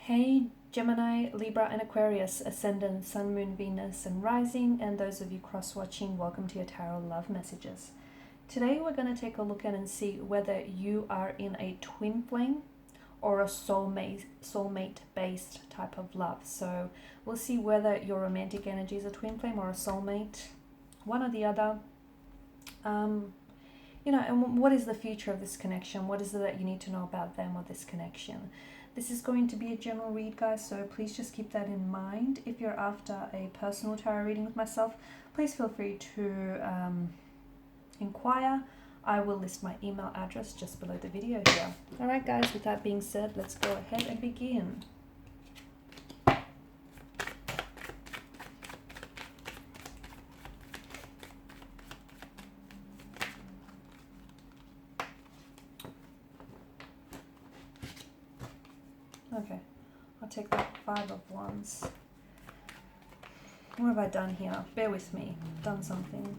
Hey Gemini, Libra and Aquarius, Ascendant, Sun, Moon, Venus and Rising, and those of you cross-watching, welcome to your Tarot Love Messages. Today we're going to take a look at and see whether you are in a twin flame or a soulmate based type of love. So we'll see whether your romantic energy is a twin flame or a soulmate, one or the other. And what is the future of this connection? What is it that you need to know about them or this connection? This is going to be a general read, guys, so please just keep that in mind. If you're after a personal tarot reading with myself, please feel free to inquire. I will list my email address just below the video here. Alright guys, with that being said, let's go ahead and begin. Okay, I'll take the Five of Wands. What have I done here? Bear with me. I've done something.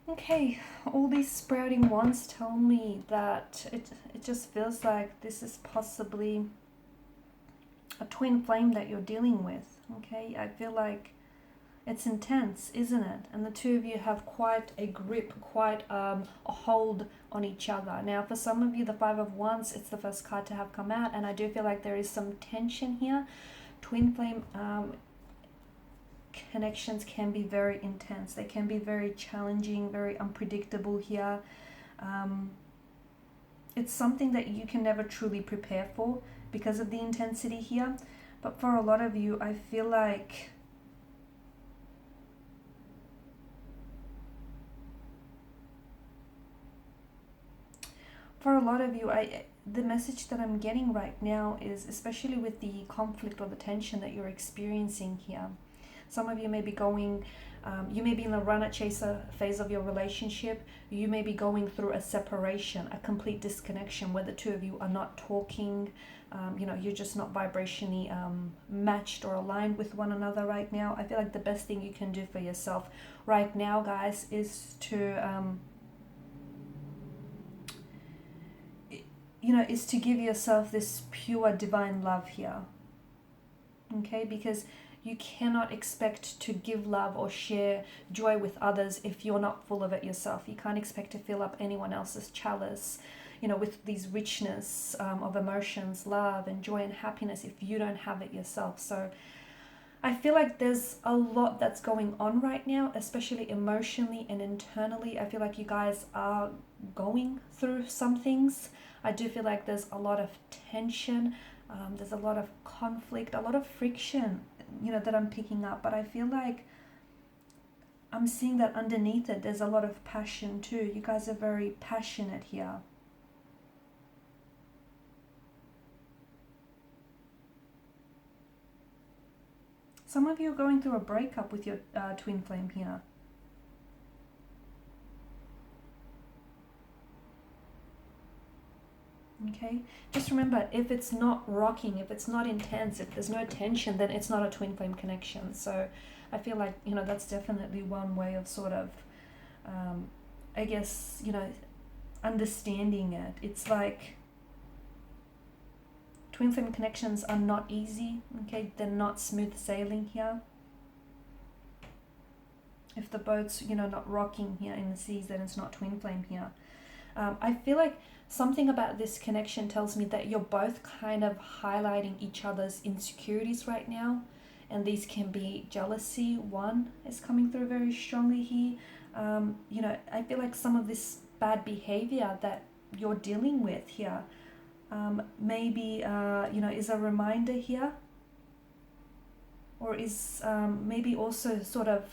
Okay, all these sprouting wands tell me that it just feels like this is possibly a twin flame that you're dealing with. Okay, I feel like it's intense, isn't it? And the two of you have quite a grip, quite a hold on each other. Now, for some of you, the Five of Wands, it's the first card to have come out, and I do feel like there is some tension here. Twin flame connections can be very intense. They can be very challenging, very unpredictable here. It's something that you can never truly prepare for because of the intensity here. But for a lot of you, I feel like the message that I'm getting right now is, especially with the conflict or the tension that you're experiencing here, some of you may be going, you may be in the runner-chaser phase of your relationship. You may be going through a separation, a complete disconnection where the two of you are not talking. You're just not vibrationally matched or aligned with one another right now. I feel like the best thing you can do for yourself right now, guys, is to, is to give yourself this pure divine love here. Okay, because you cannot expect to give love or share joy with others if you're not full of it yourself. You can't expect to fill up anyone else's chalice, with these richness of emotions, love and joy and happiness if you don't have it yourself. So I feel like there's a lot that's going on right now, especially emotionally and internally. I feel like you guys are going through some things. I do feel like there's a lot of tension. There's a lot of conflict, a lot of friction, that I'm picking up. But I feel like I'm seeing that underneath it, there's a lot of passion too. You guys are very passionate here. Some of you are going through a breakup with your twin flame here. Okay, just remember, if it's not rocking, if it's not intense, if there's no tension, then it's not a twin flame connection. So I feel like, that's definitely one way of sort of, I guess, understanding it. It's like twin flame connections are not easy, okay? They're not smooth sailing here. If the boat's, you know, not rocking here in the seas, then it's not twin flame here. I feel like something about this connection tells me that you're both kind of highlighting each other's insecurities right now. And these can be jealousy. One is coming through very strongly here. You know, I feel like some of this bad behavior that you're dealing with here maybe, you know, is a reminder here. Or is maybe also sort of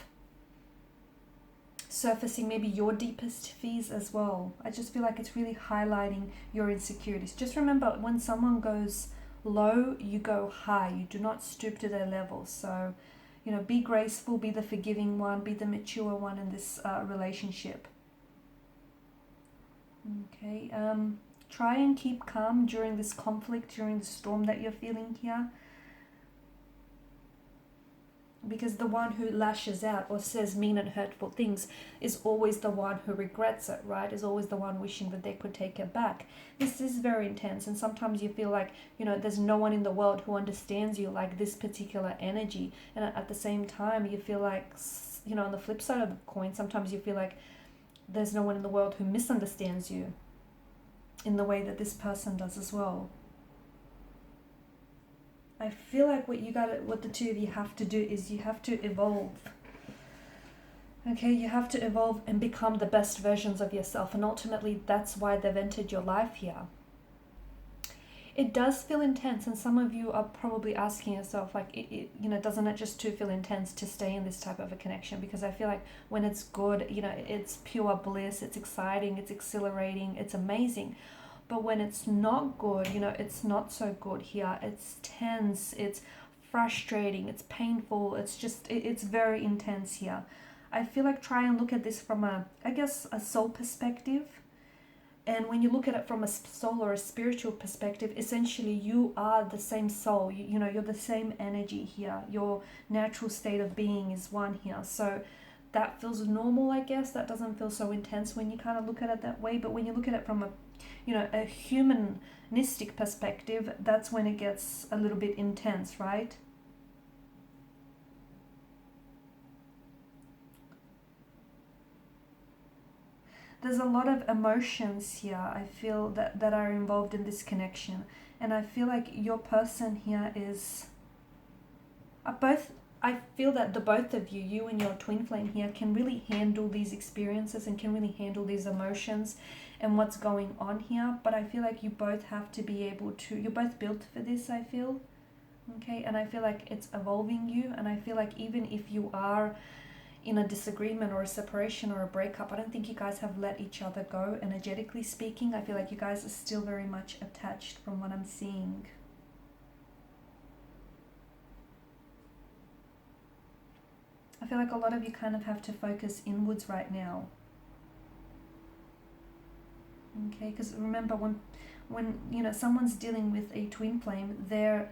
surfacing maybe your deepest fears as well. I just feel like it's really highlighting your insecurities. Just remember, when someone goes low, you go high. You do not stoop to their level. So, you know, be graceful, be the forgiving one, be the mature one in this relationship. Okay, try and keep calm during this conflict, during the storm that you're feeling here. Because the one who lashes out or says mean and hurtful things is always the one who regrets it, right? Is always the one wishing that they could take it back. This is very intense, and sometimes you feel like, you know, there's no one in the world who understands you like this particular energy. And at the same time, you feel like, you know, on the flip side of the coin, sometimes you feel like there's no one in the world who misunderstands you in the way that this person does as well. I feel like what the two of you have to do is you have to evolve. Okay, you have to evolve and become the best versions of yourself, and ultimately that's why they've entered your life here. It does feel intense, and some of you are probably asking yourself, like, you know, doesn't it just too feel intense to stay in this type of a connection? Because I feel like when it's good, you know, it's pure bliss, it's exciting, it's exhilarating, it's amazing. But when it's not good, you know, it's not so good here. It's tense, it's frustrating, it's painful, it's just, it's very intense here. I feel like try and look at this from a soul perspective. And when you look at it from a soul or a spiritual perspective, essentially you are the same soul. You know, you're the same energy here. Your natural state of being is one here. So that feels normal, I guess. That doesn't feel so intense when you kind of look at it that way. But when you look at it from a, you know, a humanistic perspective, that's when it gets a little bit intense, right? There's a lot of emotions here, I feel, that are involved in this connection. And I feel like your person here is I feel that the both of you, you and your twin flame here, can really handle these experiences and can really handle these emotions and what's going on here. But I feel like you both have to be able to, you're both built for this, I feel. Okay, and I feel like it's evolving you. And I feel like even if you are in a disagreement or a separation or a breakup, I don't think you guys have let each other go, energetically speaking. I feel like you guys are still very much attached from what I'm seeing. I feel like a lot of you kind of have to focus inwards right now. Okay, because remember, when you know someone's dealing with a twin flame, they're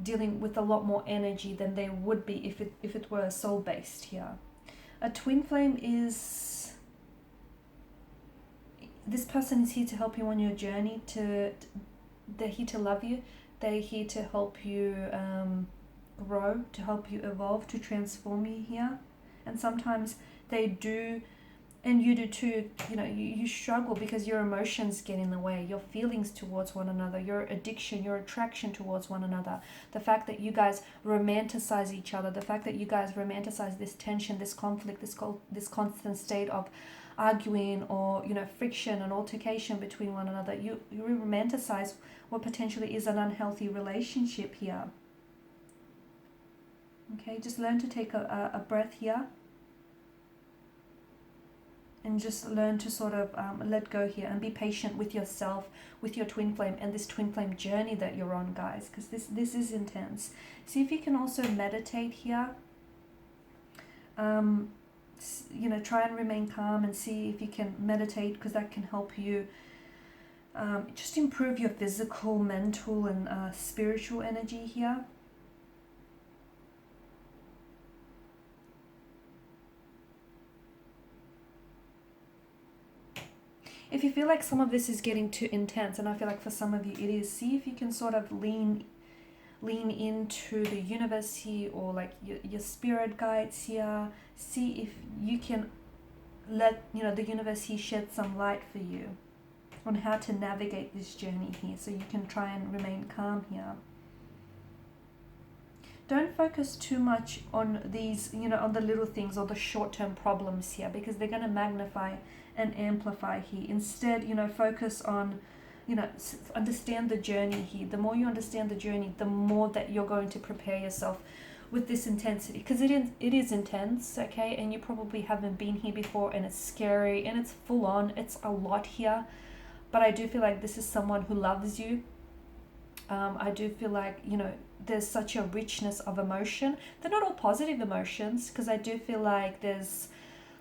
dealing with a lot more energy than they would be if it were soul based here. A twin flame is, this person is here to help you on your journey. They're here to love you. They're here to help you grow, to help you evolve, to transform you here. And sometimes they do, and you do too, you know, you struggle because your emotions get in the way, your feelings towards one another, your addiction, your attraction towards one another, the fact that you guys romanticize each other, the fact that you guys romanticize this tension, this conflict, this constant state of arguing or, you know, friction and altercation between one another. You romanticize what potentially is an unhealthy relationship here. Okay, just learn to take a breath here. And just learn to sort of let go here and be patient with yourself, with your twin flame, and this twin flame journey that you're on, guys, because this is intense. See if you can also meditate here. You know, try and remain calm and see if you can meditate, because that can help you just improve your physical, mental, and spiritual energy here. If you feel like some of this is getting too intense, and I feel like for some of you it is, see if you can sort of lean lean into the universe here, or like your spirit guides here. See if you can let the universe here shed some light for you on how to navigate this journey here, so you can try and remain calm here. Don't focus too much on these, on the little things or the short-term problems here, because they're going to magnify and amplify here. Instead, focus on, understand the journey here. The more you understand the journey, the more that you're going to prepare yourself with this intensity, because it is intense, okay? And you probably haven't been here before, and it's scary and it's full on. It's a lot here, but I do feel like this is someone who loves you. I do feel like, there's such a richness of emotion. They're not all positive emotions, because I do feel like there's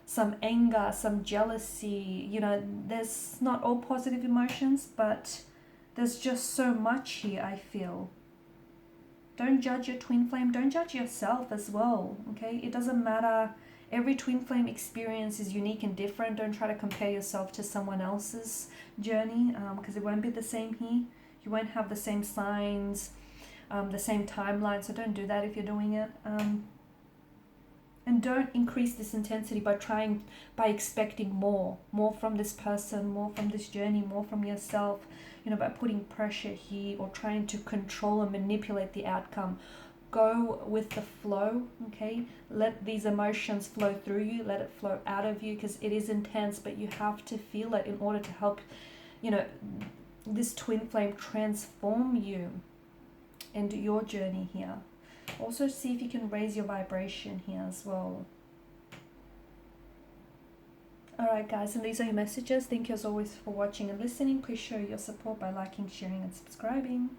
some anger, some jealousy, there's not all positive emotions, but there's just so much here, I feel. Don't judge your twin flame. Don't judge yourself as well, okay? It doesn't matter. Every twin flame experience is unique and different. Don't try to compare yourself to someone else's journey, because it won't be the same here. You won't have the same signs, the same timeline, so don't do that if you're doing it. And don't increase this intensity by expecting more from this person, more from this journey, more from yourself, by putting pressure here or trying to control and manipulate the outcome. Go with the flow, okay? Let these emotions flow through you, let it flow out of you, because it is intense, but you have to feel it in order to help, this twin flame transform you and your journey here. Also see if you can raise your vibration here as well. Alright guys, and these are your messages. Thank you as always for watching and listening. Please show your support by liking, sharing and subscribing.